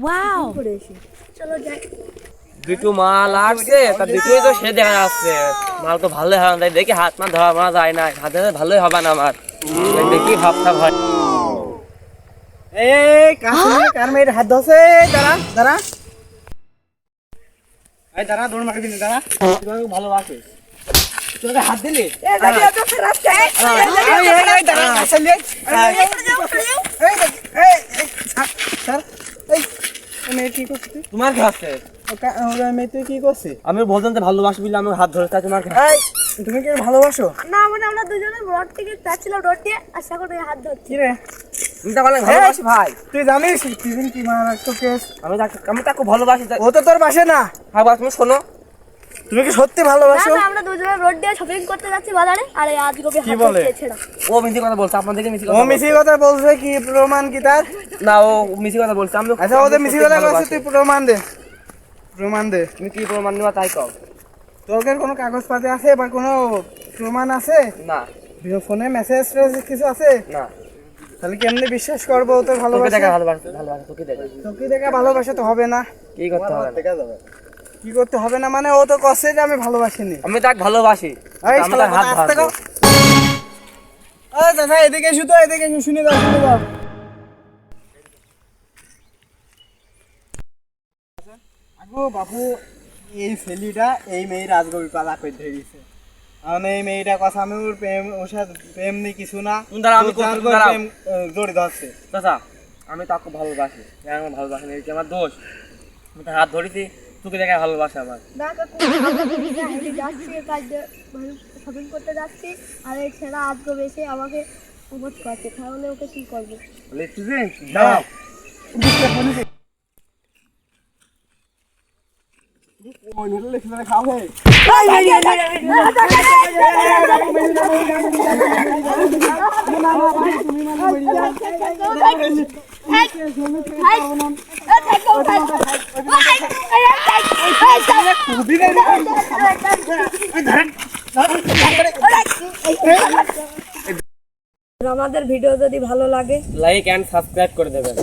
Wow চলো যাই। দুটো মাল আসছে, তার দুটোই তো সে দেখা যাচ্ছে মাল তো ভালোই হবে না, তাই দেখি হাত মা ধরা মারা যায় না, হাতে ভালোই হবে না আমার, তাই দেখি ভাবটা হয়। এই কার মেয়ের হাত ধরছে? দাঁড়া দাঁড়া, এই দাঁড়া, দৌড় মারবি না, দাঁড়া। তোমাকে ভালোবাসে, তোকে হাত দিলি? দাঁড়া আসলে মেয়ে কি করছিস? তোমার কি হচ্ছে? মেয়ে তুই কি করছিস? আমি বলতাম যে ভালোবাসি বলে আমি হাত ধরে, তাই তোমার কি? তুমি কি ভালোবাসো? না মানে আমরা দুজনে রড থেকে যাচ্ছিলাম, রড দিয়ে আশা করে হাত ধরছি। কি রে, তুমি তো বলে ভালোবাসি ভাই, তুই জানিস টিফিন কি মারা তোকে? আমি তাকে ভালোবাসি। ও তো তোর বাসে না। হ্যাঁ বাস, তুমি শোনো, তুমি কি সত্যি না ভালোবাসো? না, আমরা দুজনে রড দিয়ে শপিং করতে যাচ্ছি বাজারে, আর এই আজ কবি কি হাত বলে? ধরছে ছেড়া। ও মিছি কথা বলছে, আপনাদেরকে মিছি ও কথা মিছি কথা বলছে, কি প্রমাণ কি তার? না, ও মিছি কথা বলছে। আমি আচ্ছা, ওদের মিছি কথা বলছে, তুই প্রমাণ দে, প্রমাণ দে। তুমি কি প্রমাণ নিবা তাই কও। তোর কোনো কাগজপাতি আছে বা কোনো প্রমাণ আছে? না ফোনে মেসেজ কিছু আছে? না, তাহলে কেমনে বিশ্বাস করবো ও তোর তোকে ভালোবাসা? দেখা ভালোবাসে, তোকে দেখা তোকে দেখা ভালোবাসা তো হবে না। কি করতে হবে না? কি করতে হবে না মানে? ও তো কষ্ট যে আমি ভালোবাসিনি। আমি তাকে ভালোবাসি, এই আমি তার হাত আস্তে ধরবো। কও। এই দাদা, এদিকে এসো তো, এদিকে এসো, শুনে দাও, শুনে দাও। আগো বাবু, এই ছেলেটা এই মেয়ের আজগবি পালা করে ধরেছে। মানে এই মেয়েটা কথা, আমি ওর প্রেম, ওর সাথে প্রেম নেই কিছু না। তুমি দাঁড়াও, আমি তার করতে দাঁড়াও। প্রেম জড়ি ধরছে। চাচা, আমি তাকে ভালোবাসি, আমার ভালোবাসি না, এটা আমার দোষ। আমি তার হাত ধরেছি, তোকে দেখা ভালোবাসে আমার। না কাকু, আমি যাচ্ছি কাজ শপিং করতে যাচ্ছি, আর এই ছেড়া আজ কবি এসে আমাকে প্রপোজ করছে, তাহলে ওকে কি করবো? বলে তুই দাও, ওই নিলে লেখা খাবে। আমাদের ভিডিও যদি ভালো লাগে লাইক এন্ড সাবস্ক্রাইব করে দেবেন।